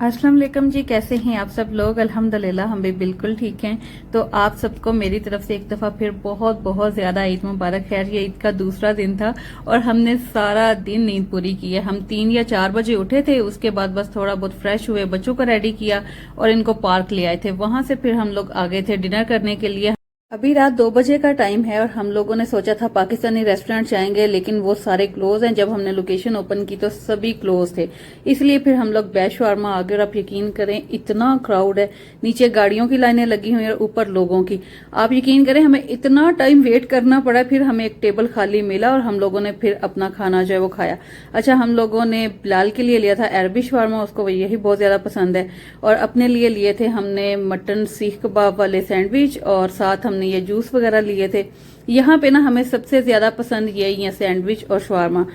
अस्सलाम वालेकुम जी। कैसे हैं आप सब लोग? अल्हम्दुलिल्लाह हम भी बिल्कुल ठीक हैं। तो आप सबको मेरी तरफ से एक दफ़ा फिर बहुत बहुत ज़्यादा ईद मुबारक। खैर ये ईद का दूसरा दिन था और हमने सारा दिन नींद पूरी की है। हम 3 या 4 बजे उठे थे, उसके बाद बस थोड़ा बहुत फ्रेश हुए, बच्चों को रेडी किया और इनको पार्क ले आए थे। वहां से फिर हम लोग आ गए थे डिनर करने के लिए। अभी रात 2 बजे का टाइम है और हम लोगों ने सोचा था पाकिस्तानी रेस्टोरेंट जाएंगे, लेकिन वो सारे क्लोज हैं। जब हमने लोकेशन ओपन की तो सभी क्लोज थे, इसलिए फिर हम लोग बेस्ट शवारमा आ गए। और आप यकीन करें इतना क्राउड है, नीचे गाड़ियों की लाइनें लगी हुई हैं और ऊपर लोगों की। आप यकीन करें हमें इतना टाइम वेट करना पड़ा, फिर हमें एक टेबल खाली मिला और हम लोगों ने फिर अपना खाना जो है वो खाया। अच्छा, हम लोगों ने बिलाल के लिए लिया था अरबी शवारमा, उसको यही बहुत ज्यादा पसंद है। और अपने लिए लिए थे हमने मटन सीख कबाब वाले सैंडविच और साथ हमने ये जूस वगैरह लिए थे। यहाँ पे ना हमें सबसे ज्यादा पसंद यही है, सैंडविच और शवारमा।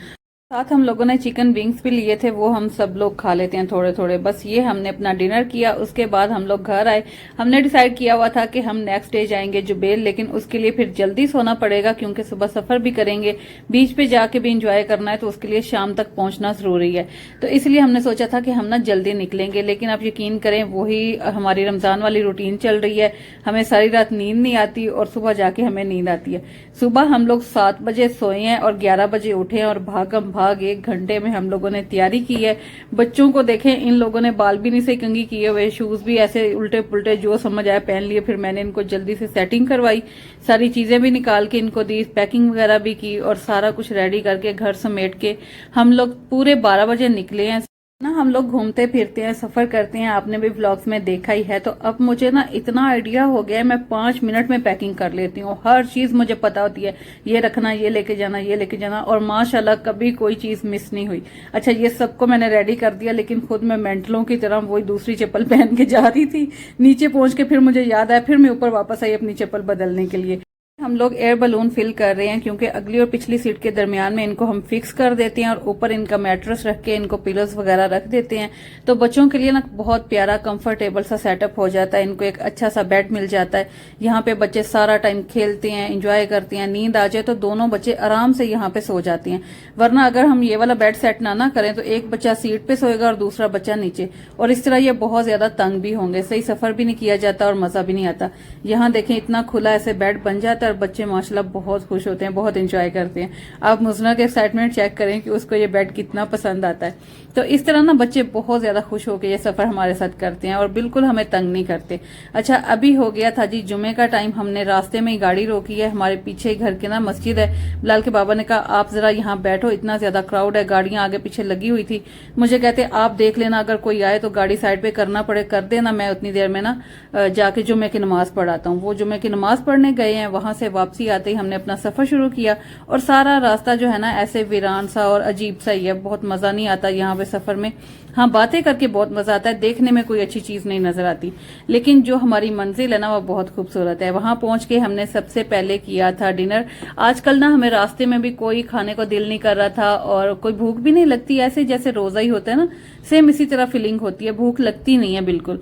साथ हम लोगों ने चिकन विंग्स भी लिए थे, वो हम सब लोग खा लेते हैं थोड़े थोड़े। बस ये हमने अपना डिनर किया, उसके बाद हम लोग घर आए। हमने डिसाइड किया हुआ था कि हम नेक्स्ट डे जाएंगे जुबेल, लेकिन उसके लिए फिर जल्दी सोना पड़ेगा क्योंकि सुबह सफर भी करेंगे, बीच पे जाके भी इंजॉय करना है, तो उसके लिए शाम तक पहुंचना जरूरी है। तो इसलिए हमने सोचा था कि हम ना जल्दी निकलेंगे। लेकिन आप यकीन करें वही हमारी रमजान वाली रूटीन चल रही है, हमें सारी रात नींद नहीं आती और सुबह जाके हमें नींद आती है। सुबह हम लोग 7 बजे सोए हैं और 11 बजे उठे हैं और भागम भाग 1 घंटे में हम लोगों ने तैयारी की है। बच्चों को देखें, इन लोगों ने बाल भी नहीं से कंघी किए हुए, शूज भी ऐसे उल्टे पुल्टे जो समझ आया पहन लिए। फिर मैंने इनको जल्दी से सेटिंग करवाई, सारी चीजें भी निकाल के इनको दी, पैकिंग वगैरह भी की और सारा कुछ रेडी करके घर समेट के हम लोग पूरे 12 बजे निकले हैं ना। हम लोग घूमते फिरते हैं, सफर करते हैं, आपने भी व्लॉग्स में देखा ही है। तो अब मुझे ना इतना आइडिया हो गया है, मैं 5 मिनट में पैकिंग कर लेती हूँ। हर चीज मुझे पता होती है, ये रखना, ये लेके जाना, ये लेके जाना, और माशाल्लाह कभी कोई चीज मिस नहीं हुई। अच्छा, ये सबको मैंने रेडी कर दिया, लेकिन खुद मैं मेंटलों की तरह वही दूसरी चप्पल पहन के जा रही थी। नीचे पहुंच के फिर मुझे याद आया, फिर मैं ऊपर वापस आई अपनी चप्पल बदलने के लिए। हम लोग एयर बलून फिल कर रहे हैं क्योंकि अगली और पिछली सीट के दरमियान में इनको हम फिक्स कर देते हैं और ऊपर इनका मैट्रेस रख के इनको पिलोज वगैरह रख देते हैं। तो बच्चों के लिए ना बहुत प्यारा कंफर्टेबल सा सेटअप हो जाता है, इनको एक अच्छा सा बेड मिल जाता है। यहाँ पे बच्चे सारा टाइम खेलते हैं, इंजॉय करते हैं। नींद आ जाए तो दोनों बच्चे आराम से यहाँ पे सो जाते हैं। वरना अगर हम ये वाला बेड सेट ना करें तो एक बच्चा सीट पे सोएगा और दूसरा बच्चा नीचे, और इस तरह ये बहुत ज्यादा तंग भी होंगे, सही सफर भी नहीं किया जाता और मजा भी नहीं आता। यहाँ देखें इतना खुला ऐसे बेड बन जाता है और बच्चे माशाल्लाह बहुत खुश होते हैं, बहुत एंजॉय करते हैं। आप मुज़ना के एक्साइटमेंट चेक करें कि उसको ये बेड कितना पसंद आता है। तो इस तरह ना बच्चे बहुत ज्यादा खुश होकर ये सफर हमारे साथ करते हैं और बिल्कुल हमें तंग नहीं करते। अच्छा, अभी हो गया था जी जुमे का टाइम। हमने रास्ते में ही गाड़ी रोकी है, हमारे पीछे ही घर के ना मस्जिद है। बिलाल के बाबा ने कहा आप जरा यहाँ बैठो, इतना ज्यादा क्राउड है, गाड़ियां आगे पीछे लगी हुई थी। मुझे कहते आप देख लेना, अगर कोई आए तो गाड़ी साइड पे करना पड़े कर देना, मैं उतनी देर में ना जाके जुमे की नमाज पढ़ाता हूँ। वो जुमे की नमाज पढ़ने गए हैं, वहां से वापसी आते ही हमने अपना सफर शुरू किया। और सारा रास्ता जो है ना ऐसे वीरान सा और अजीब सा ही है, बहुत मजा नहीं आता यहाँ पे सफर में। हाँ, बातें करके बहुत मजा आता है, देखने में कोई अच्छी चीज नहीं नजर आती, लेकिन जो हमारी मंजिल है ना वो बहुत खूबसूरत है। वहां पहुंच के हमने सबसे पहले किया था डिनर। आजकल ना हमें रास्ते में भी कोई खाने को दिल नहीं कर रहा था और कोई भूख भी नहीं लगती, ऐसे जैसे रोजा ही होता है ना, सेम इसी तरह फीलिंग होती है, भूख लगती नहीं है बिल्कुल।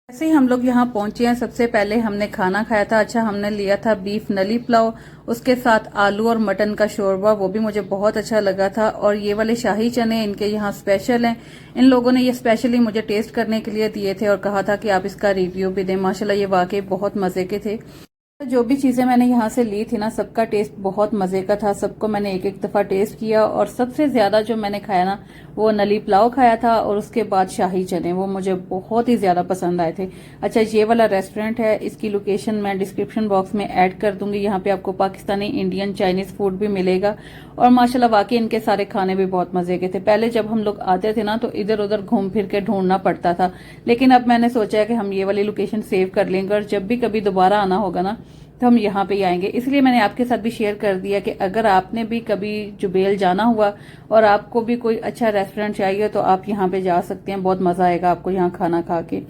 ऐसे ही हम लोग यहाँ पहुंचे हैं। सबसे पहले हमने खाना खाया था। अच्छा, हमने लिया था बीफ नली पुलाव, उसके साथ आलू और मटन का शोरबा, वो भी मुझे बहुत अच्छा लगा था। और ये वाले शाही चने इनके यहाँ स्पेशल हैं, इन लोगों ने ये स्पेशली मुझे टेस्ट करने के लिए दिए थे और कहा था कि आप इसका रिव्यू भी दें। माशाल्लाह ये वाकई बहुत मजे के थे। जो भी चीजें मैंने यहाँ से ली थी ना, सबका टेस्ट बहुत मजे का था, सबको मैंने एक एक दफा टेस्ट किया। और सबसे ज्यादा जो मैंने खाया ना वो नली पुलाव खाया था और उसके बाद शाही चने, वो मुझे बहुत ही ज्यादा पसंद आए थे। अच्छा, ये वाला रेस्टोरेंट है, इसकी लोकेशन मैं डिस्क्रिप्शन बॉक्स में ऐड कर दूंगी। यहाँ पे आपको पाकिस्तानी, इंडियन, चाइनीज फूड भी मिलेगा और माशाल्लाह वाकई इनके सारे खाने भी बहुत मजे के थे। पहले जब हम लोग आते थे ना तो इधर उधर घूम फिर के ढूंढना पड़ता था, लेकिन अब मैंने सोचा है कि हम ये वाली लोकेशन सेव कर लेंगे और जब भी कभी दोबारा आना होगा ना तो हम यहाँ पे ही आएंगे। इसलिए मैंने आपके साथ भी शेयर कर दिया कि अगर आपने भी कभी जुबेल जाना हुआ और आपको भी कोई अच्छा रेस्टोरेंट चाहिए तो आप यहाँ पे जा सकते हैं, बहुत मजा आएगा आपको यहाँ खाना खा के।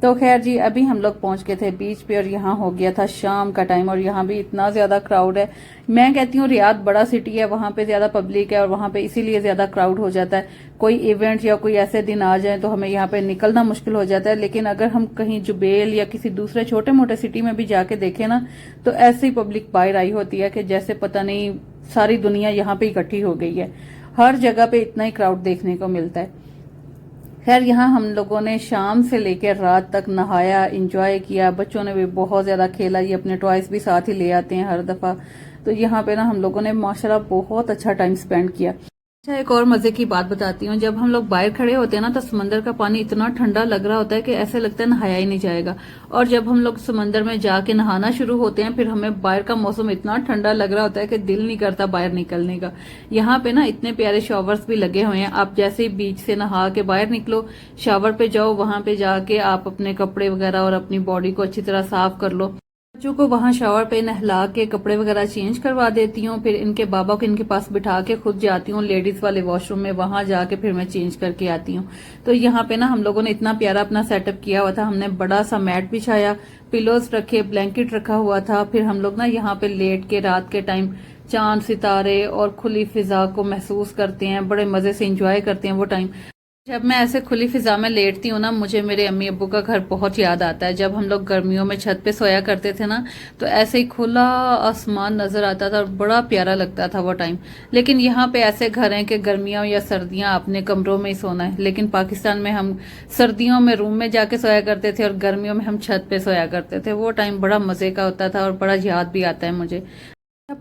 तो खैर जी, अभी हम लोग पहुंच गए थे बीच पे और यहाँ हो गया था शाम का टाइम और यहाँ भी इतना ज्यादा क्राउड है। मैं कहती हूँ रियाद बड़ा सिटी है, वहां पे ज्यादा पब्लिक है और वहां पे इसीलिए ज्यादा क्राउड हो जाता है। कोई इवेंट या कोई ऐसे दिन आ जाए तो हमें यहाँ पे निकलना मुश्किल हो जाता है। लेकिन अगर हम कहीं जुबेल या किसी दूसरे छोटे मोटे सिटी में भी जाके देखें ना तो ऐसी पब्लिक बाहर आई होती है कि जैसे पता नहीं सारी दुनिया यहाँ पे इकट्ठी हो गई है। हर जगह पे इतना ही क्राउड देखने को मिलता है। खैर यहाँ हम लोगों ने शाम से लेकर रात तक नहाया, एंजॉय किया। बच्चों ने भी बहुत ज्यादा खेला, ये अपने टॉयज भी साथ ही ले आते हैं हर दफा। तो यहाँ पे ना हम लोगों ने माशाल्लाह बहुत अच्छा टाइम स्पेंड किया। अच्छा, एक और मजे की बात बताती हूँ। जब हम लोग बाहर खड़े होते हैं ना, तो समंदर का पानी इतना ठंडा लग रहा होता है कि ऐसे लगता है नहाया ही नहीं जाएगा। और जब हम लोग समंदर में जाके नहाना शुरू होते हैं, फिर हमें बाहर का मौसम इतना ठंडा लग रहा होता है कि दिल नहीं करता बाहर निकलने का। यहाँ पे ना इतने प्यारे शावर्स भी लगे हुए हैं। आप जैसे ही बीच से नहा के बाहर निकलो, शावर पे जाओ, वहां पे जाके आप अपने कपड़े वगैरह और अपनी बॉडी को अच्छी तरह साफ कर लो। बच्चों को वहां शावर पे नहला के कपड़े वगैरह चेंज करवा देती हूँ, फिर इनके बाबा को इनके पास बिठा के खुद जाती हूँ लेडीज वाले वॉशरूम में, वहां जाके फिर मैं चेंज करके आती हूँ। तो यहाँ पे ना हम लोगों ने इतना प्यारा अपना सेटअप किया हुआ था। हमने बड़ा सा मैट बिछाया, पिलोज रखे, ब्लैंकेट रखा हुआ था। फिर हम लोग ना यहाँ पे लेट के रात के टाइम चांद, सितारे और खुली फिजा को महसूस करते हैं, बड़े मजे से इंजॉय करते हैं वो टाइम। जब मैं ऐसे खुली फिजा में लेटती हूँ ना, मुझे मेरे अम्मी अब्बू का घर बहुत याद आता है। जब हम लोग गर्मियों में छत पे सोया करते थे ना, तो ऐसे ही खुला आसमान नजर आता था और बड़ा प्यारा लगता था वो टाइम। लेकिन यहाँ पे ऐसे घर हैं कि गर्मियां या सर्दियां अपने कमरों में ही सोना है, लेकिन पाकिस्तान में हम सर्दियों में रूम में जाके सोया करते थे और गर्मियों में हम छत पे सोया करते थे। वो टाइम बड़ा मजे का होता था और बड़ा याद भी आता है मुझे।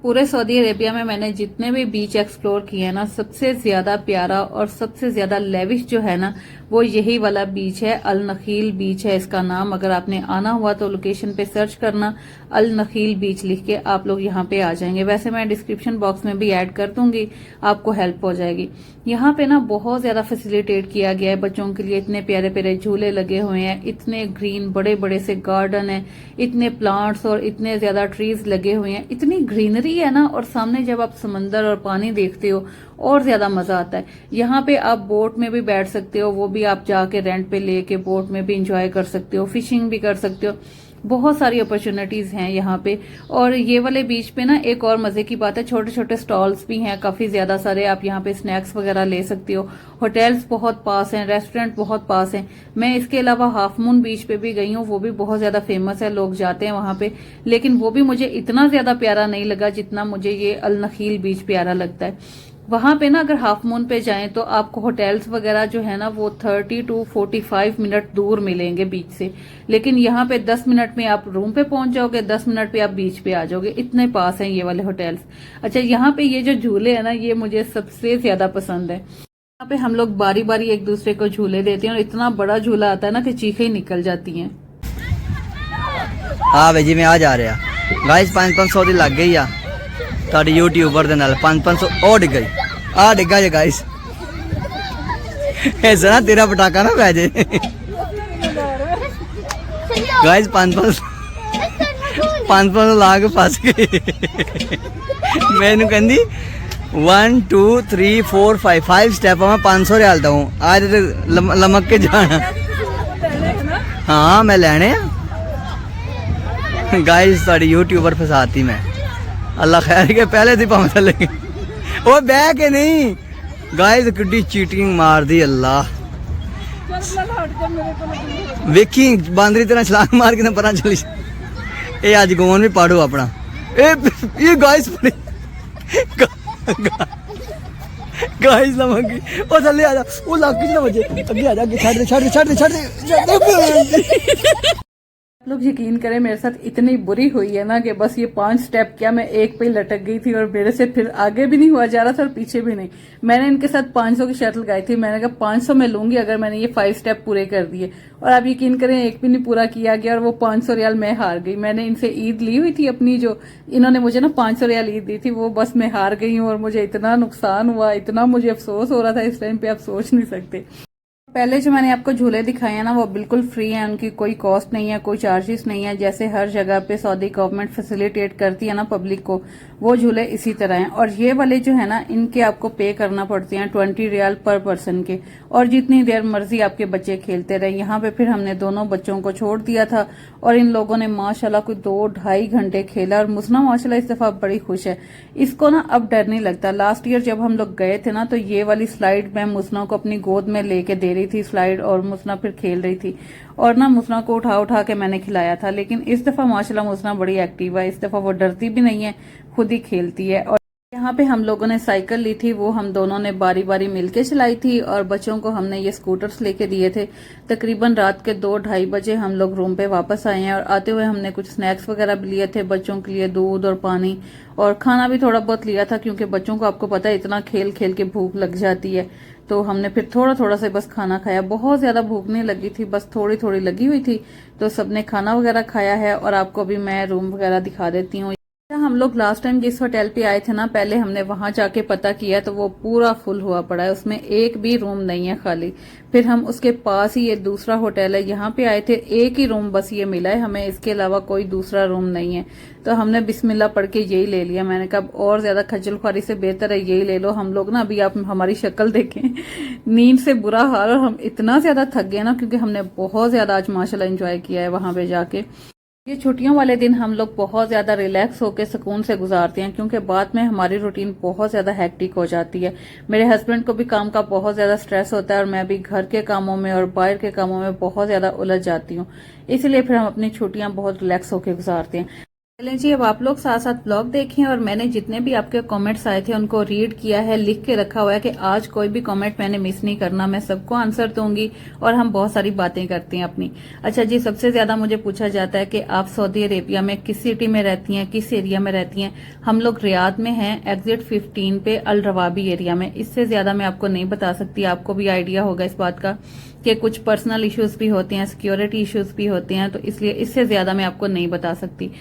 पूरे सऊदी अरेबिया में मैंने जितने भी बीच एक्सप्लोर किए हैं ना, सबसे ज्यादा प्यारा और सबसे ज्यादा लेविश जो है ना, वो यही वाला बीच है। अल नखील बीच है इसका नाम। अगर आपने आना हुआ तो लोकेशन पे सर्च करना, अल नखील बीच लिख के आप लोग यहाँ पे आ जाएंगे। वैसे मैं डिस्क्रिप्शन बॉक्स में भी ऐड कर दूंगी, आपको हेल्प हो जाएगी। यहाँ पे ना बहुत ज्यादा फैसिलिटेट किया गया है बच्चों के लिए। इतने प्यारे प्यारे झूले लगे हुए हैं, इतने ग्रीन बड़े बड़े से गार्डन है, इतने प्लांट्स और इतने ज्यादा ट्रीज लगे हुए हैं, इतनी ग्रीनरी है ना। और सामने जब आप समंदर और पानी देखते हो और ज्यादा मजा आता है। यहाँ पे आप बोट में भी बैठ सकते हो, वो भी आप जाके रेंट पे लेके बोट में भी इंजॉय कर सकते हो, फिशिंग भी कर सकते हो। बहुत सारी अपॉर्चुनिटीज हैं यहाँ पे। और ये वाले बीच पे ना एक और मजे की बात है, छोटे छोटे स्टॉल्स भी हैं काफी ज्यादा सारे। आप यहाँ पे स्नैक्स वगैरह ले सकते हो। होटल्स बहुत पास हैं, रेस्टोरेंट बहुत पास हैं। मैं इसके अलावा हाफ मून बीच पे भी गई हूँ, वो भी बहुत ज्यादा फेमस है, लोग जाते हैं वहां पे। लेकिन वो भी मुझे इतना ज्यादा प्यारा नहीं लगा जितना मुझे ये अल नखील बीच प्यारा लगता है। वहां पे ना अगर हाफ मून पे जाएं तो आपको होटल्स वगैरह जो है ना, वो 30 to 45 मिनट दूर मिलेंगे बीच से। लेकिन यहाँ पे 10 मिनट में आप रूम पे पहुंच जाओगे, 10 मिनट पे आप बीच पे आ जाओगे, इतने पास हैं ये वाले होटल्स। अच्छा, यहाँ पे ये जो झूले है ना, ये मुझे सबसे ज्यादा पसंद है। यहाँ पे हम लोग बारी बारी एक दूसरे को झूले देते हैं और इतना बड़ा झूला आता है ना कि चीखें ही निकल जाती हैं। हाँ भाई जी, मैं आ जा रहा गाइस, 500 ਦੀ ਲੱਗ ਗਈ ਆ ਤੁਹਾਡੀ यूट्यूबर ਦੇ ਨਾਲ। 500 ਉਹ ਡਿੱਗ ਗਈ, ਆ ਡਿੱਗਾ ਜੇ गाइस। ऐसा ना तेरा पटाखा ना पै जे गाइस। 500 ला के फस गई। मैनू कहती 1 2 3 4 5 स्टेप मैं 500 रियाल दूँ। आज लमक के जाना। हाँ मैं लैने गाइस, साड़ी यूट्यूबर फसाती मैं। अल्लाह खैर के पहले थी पाँव थले वो बह के नहीं गाइस, किड्डी चीटिंग मार दी। अल्लाह वेखी बांदरी तरह छलांग मार के ना परा चली। ये अज गोन भी पाड़ो अपना। ये गाइस गाइस लमकी ओ थले आ जा, ओ लाग ना बजे अगे आ जा, छड़ दे। आप लोग यकीन करें, मेरे साथ इतनी बुरी हुई है ना कि बस ये 5 स्टेप क्या, मैं एक पे ही लटक गई थी और मेरे से फिर आगे भी नहीं हुआ जा रहा था और पीछे भी नहीं। मैंने इनके साथ 500 की शर्त लगाई थी। मैंने कहा 500 मैं लूंगी अगर मैंने ये 5 स्टेप पूरे कर दिए। और आप यकीन करें, एक भी नहीं पूरा किया गया और वो 500 रियाल मैं हार गई। मैंने इनसे ईद ली हुई थी अपनी, जो इन्होंने मुझे ना 500 रियाल ईद दी थी, वो बस मैं हार गई हूँ और मुझे इतना नुकसान हुआ, इतना मुझे अफसोस हो रहा था इस टाइम पे, आप सोच नहीं सकते। पहले जो मैंने आपको झूले दिखाए हैं ना, वो बिल्कुल फ्री हैं, उनकी कोई कॉस्ट नहीं है, कोई चार्जेस नहीं है। जैसे हर जगह पे सऊदी गवर्नमेंट फैसिलिटेट करती है ना पब्लिक को, वो झूले इसी तरह हैं। और ये वाले जो है ना, इनके आपको पे करना पड़ते हैं 20 रियाल पर पर्सन के, और जितनी देर मर्जी आपके बच्चे खेलते रहे। यहाँ पे फिर हमने दोनों बच्चों को छोड़ दिया था और इन लोगों ने माशाल्लाह कोई 2-2.5 घंटे खेला। और मुसना माशाल्लाह इस दफा बड़ी खुश है, इसको ना अब डर नहीं लगता। लास्ट ईयर जब हम लोग गए थे ना, तो ये वाली स्लाइड मैं मुसना को अपनी गोद में लेके दे रही थी स्लाइड, और मुसना फिर खेल रही थी और ना मुसना को उठा उठा के मैंने खिलाया था। लेकिन इस दफा माशाल्लाह मुसना बड़ी एक्टिव है, इस दफा वो डरती भी नहीं है, खुद ही खेलती है। और यहाँ पे हम लोगों ने साइकिल ली थी, वो हम दोनों ने बारी बारी मिलके चलाई थी और बच्चों को हमने ये स्कूटर्स लेके दिए थे। तकरीबन रात के 2-2:30 बजे हम लोग रूम पे वापस आए हैं और आते हुए हमने कुछ स्नैक्स वगैरह भी लिए थे बच्चों के लिए, दूध और पानी, और खाना भी थोड़ा बहुत लिया था क्योंकि बच्चों को आपको पता है इतना खेल खेल के भूख लग जाती है। तो हमने फिर थोड़ा थोड़ा सा बस खाना खाया, बहुत ज्यादा भूख नहीं लगी थी, बस थोड़ी थोड़ी लगी हुई थी। तो सबने खाना वगैरह खाया है और आपको अभी मैं रूम वगैरह दिखा देती हूँ। हम लोग लास्ट टाइम जिस होटल पे आए थे ना, पहले हमने वहां जाके पता किया तो वो पूरा फुल हुआ पड़ा है, उसमें एक भी रूम नहीं है खाली। फिर हम उसके पास ही ये दूसरा होटल है, यहाँ पे आए थे, एक ही रूम बस ये मिला है हमें, इसके अलावा कोई दूसरा रूम नहीं है। तो हमने बिस्मिल्लाह पढ़ के यही ले लिया। मैंने कहा और ज्यादा खज्जल ख्वारी से बेहतर है यही ले लो। हम लोग ना, अभी आप हमारी शक्ल देखें, नींद से बुरा हाल, और हम इतना ज्यादा थक गए ना क्योंकि हमने बहुत ज्यादा आज माशाल्लाह एंजॉय किया है वहां पे जाके। ये छुट्टियों वाले दिन हम लोग बहुत ज्यादा रिलैक्स होकर सुकून से गुजारते हैं क्योंकि बाद में हमारी रूटीन बहुत ज्यादा हैक्टिक हो जाती है। मेरे हस्बैंड को भी काम का बहुत ज्यादा स्ट्रेस होता है और मैं भी घर के कामों में और बाहर के कामों में बहुत ज्यादा उलझ जाती हूँ, इसलिए फिर हम अपनी छुट्टियां बहुत रिलैक्स होकर गुजारते हैं। चलें जी, अब आप लोग साथ साथ ब्लॉग देखें और मैंने जितने भी आपके कमेंट्स आए थे उनको रीड किया है, लिख के रखा हुआ है कि आज कोई भी कमेंट मैंने मिस नहीं करना, मैं सबको आंसर दूंगी और हम बहुत सारी बातें करते हैं अपनी। अच्छा जी, सबसे ज्यादा मुझे पूछा जाता है कि आप सऊदी अरेबिया में किस सिटी में रहती हैं, किस एरिया में रहती हैं। हम लोग रियाद में हैं, एग्जिट 15 पे अल रवाबी एरिया में। इससे ज्यादा मैं आपको नहीं बता सकती, आपको भी आइडिया होगा इस बात का कि कुछ पर्सनल इश्यूज भी होते हैं, सिक्योरिटी इश्यूज भी होते हैं, तो इसलिए इससे ज्यादा मैं आपको नहीं बता सकती।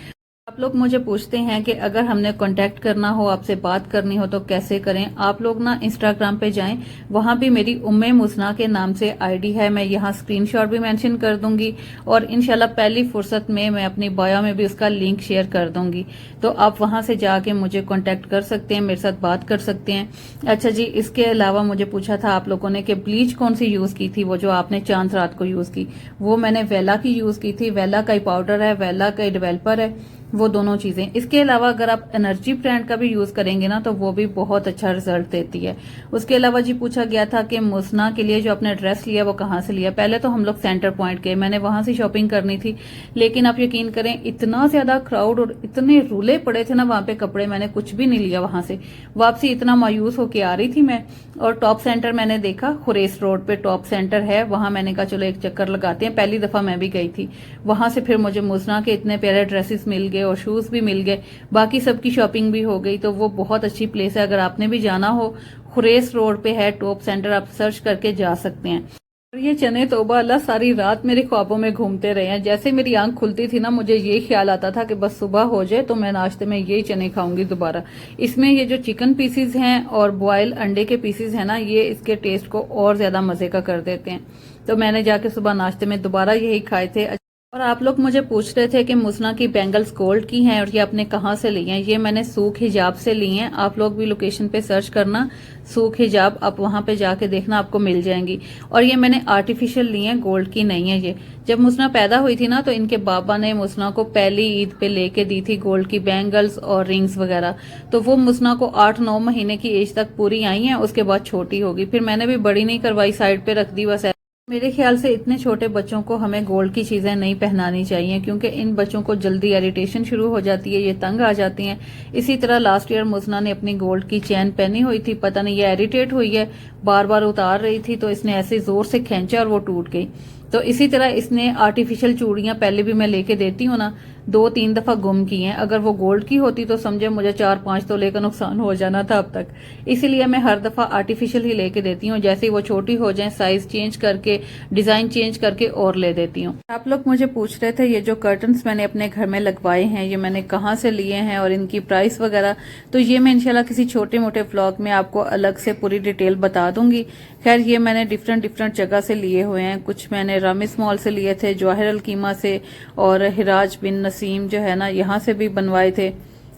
आप लोग मुझे पूछते हैं कि अगर हमने कांटेक्ट करना हो, आपसे बात करनी हो तो कैसे करें। आप लोग ना इंस्टाग्राम पे जाएं, वहां भी मेरी उम्मे मुसना के नाम से आईडी है, मैं यहाँ स्क्रीनशॉट भी मेंशन कर दूंगी और इंशाल्लाह पहली फुर्सत में मैं अपनी बायो में भी उसका लिंक शेयर कर दूंगी। तो आप वहां से जाके मुझे कांटेक्ट कर सकते हैं, मेरे साथ बात कर सकते हैं। अच्छा जी, इसके अलावा मुझे पूछा था आप लोगों ने कि ब्लीच कौन सी यूज की थी, वो जो आपने चांद रात को यूज की, वो मैंने वेला की यूज की थी। वेला का ही पाउडर है, वेला का ही डेवलपर है, वो दोनों चीजें। इसके अलावा अगर आप एनर्जी ब्रांड का भी यूज करेंगे ना तो वो भी बहुत अच्छा रिजल्ट देती है। उसके अलावा जी पूछा गया था कि मुसना के लिए जो आपने ड्रेस लिया वो कहाँ से लिया। पहले तो हम लोग सेंटर पॉइंट गए, मैंने वहां से शॉपिंग करनी थी, लेकिन आप यकीन करें इतना ज्यादा क्राउड और इतने रूले पड़े थे ना वहां पे कपड़े, मैंने कुछ भी नहीं लिया वहां से। वापसी इतना मायूस होके आ रही थी मैं। और टॉप सेंटर मैंने देखा, खुरेस रोड पे टॉप सेंटर है, वहां मैंने कहा चलो एक चक्कर लगाते हैं, पहली दफा मैं भी गई थी। वहां से फिर मुझे मुसना के इतने प्यारे ड्रेसेस मिल गए और शूज भी मिल गए, बाकी सबकी शॉपिंग भी हो गई। तो वो बहुत अच्छी प्लेस है, अगर आपने भी जाना हो, खुरेस रोड पे है टॉप सेंटर, आप सर्च करके जा सकते हैं। और ये चने तोबा अल्लाह सारी रात मेरे ख्वाबों में घूमते रहे हैं। जैसे मेरी आंख खुलती थी ना, मुझे ये ख्याल आता था कि बस सुबह हो जाए तो मैं नाश्ते में यही चने खाऊंगी दोबारा। इसमें ये जो चिकन पीसीज हैं और बॉयल अंडे के पीसीज हैं ना, ये इसके टेस्ट को और ज्यादा मजे का कर देते हैं। तो मैंने जाके सुबह नाश्ते में दोबारा यही खाए थे। और आप लोग मुझे पूछ रहे थे कि मुसना की बैंगल्स गोल्ड की हैं और ये आपने कहाँ से ली हैं। ये मैंने सूख हिजाब से ली हैं, आप लोग भी लोकेशन पे सर्च करना सूख हिजाब, आप वहां पे जाके देखना आपको मिल जाएंगी। और ये मैंने आर्टिफिशियल ली हैं, गोल्ड की नहीं है ये। जब मुसना पैदा हुई थी ना तो इनके बाबा ने मुसना को पहली ईद पे लेके दी थी गोल्ड की बैंगल्स और रिंग्स वगैरह। तो वो मुसना को 8-9 महीने की एज तक पूरी आई हैं, उसके बाद छोटी होगी, फिर मैंने भी बड़ी नहीं करवाई, साइड पे रख दी बस। मेरे ख्याल से इतने छोटे बच्चों को हमें गोल्ड की चीजें नहीं पहनानी चाहिए क्योंकि इन बच्चों को जल्दी इरिटेशन शुरू हो जाती है, ये तंग आ जाती हैं। इसी तरह लास्ट ईयर मुसना ने अपनी गोल्ड की चैन पहनी हुई थी, पता नहीं ये इरिटेट हुई है, बार बार उतार रही थी तो इसने ऐसे जोर से खींचा और वो टूट गई। तो इसी तरह इसने आर्टिफिशियल चूड़ियां पहले भी मैं लेके देती हूँ ना, 2-3 दफा गुम की हैं। अगर वो गोल्ड की होती तो समझे मुझे 4-5 तोले का नुकसान हो जाना था अब तक। इसीलिए मैं हर दफा आर्टिफिशियल ही लेके देती हूँ, जैसे ही वो छोटी हो जाए साइज चेंज करके, डिजाइन चेंज करके और ले देती हूँ। आप लोग मुझे पूछ रहे थे ये जो कर्टन्स मैंने अपने घर में लगवाए हैं ये मैंने कहाँ से लिए हैं और इनकी प्राइस वगैरह, तो ये मैं इंशाल्लाह किसी छोटे मोटे व्लॉग में आपको अलग से पूरी डिटेल बता दूंगी। खैर ये मैंने डिफरेंट जगह से लिए हुए हैं, कुछ मैंने रामिस मॉल से लिए थे, जवाहिर अल कीमा से, और हिराज बिन नसीम जो है ना यहाँ से भी बनवाए थे,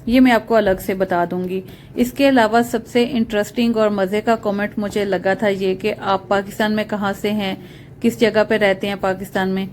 ये मैं आपको अलग से बता दूंगी। इसके अलावा सबसे इंटरेस्टिंग और मजे का कमेंट मुझे लगा था ये कि आप पाकिस्तान में कहाँ से हैं, किस जगह पे रहते हैं पाकिस्तान में।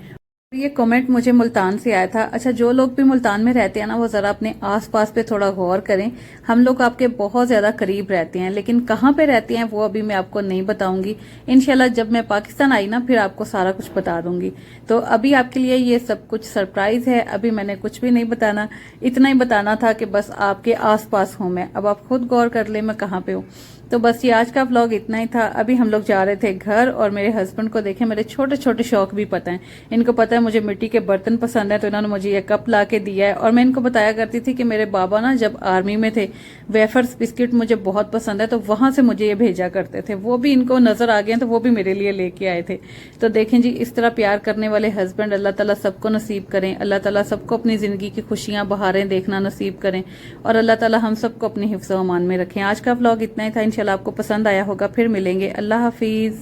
ये कमेंट मुझे मुल्तान से आया था। अच्छा, जो लोग भी मुल्तान में रहते हैं ना, वो जरा अपने आसपास पे थोड़ा गौर करें। हम लोग आपके बहुत ज्यादा करीब रहते हैं, लेकिन कहाँ पे रहते हैं वो अभी मैं आपको नहीं बताऊंगी। इंशाल्लाह जब मैं पाकिस्तान आई ना, फिर आपको सारा कुछ बता दूंगी। तो अभी आपके लिए ये सब कुछ सरप्राइज है। अभी मैंने कुछ भी नहीं बताना, इतना ही बताना था कि बस आपके आसपास हूं मैं। अब आप खुद गौर कर ले मैं कहाँ पे हूँ। तो बस ये आज का व्लॉग इतना ही था। अभी हम लोग जा रहे थे घर, और मेरे हस्बैंड को देखे मेरे छोटे छोटे शौक भी पता है। इनको पता है मुझे मिट्टी के बर्तन पसंद है, तो इन्होंने मुझे ये कप ला के दिया है। और मैं इनको बताया करती थी कि मेरे बाबा ना जब आर्मी में थे, वेफर्स बिस्किट मुझे बहुत पसंद है, तो वहां से मुझे ये भेजा करते थे। वो भी इनको नजर आ गए, तो वो भी मेरे लिए लेके आए थे। तो देखें जी, इस तरह प्यार करने वाले हस्बैंड अल्लाह ताला सबको नसीब करें। अल्लाह ताला सबको अपनी जिंदगी की खुशियां बहारें देखना नसीब करें, और अल्लाह ताला हम सबको अपनी हिफ्ज़-ओ-अमान में रखें। आज का व्लॉग इतना ही था। इंशाल्लाह आपको पसंद आया होगा। फिर मिलेंगे। अल्लाह हाफिज।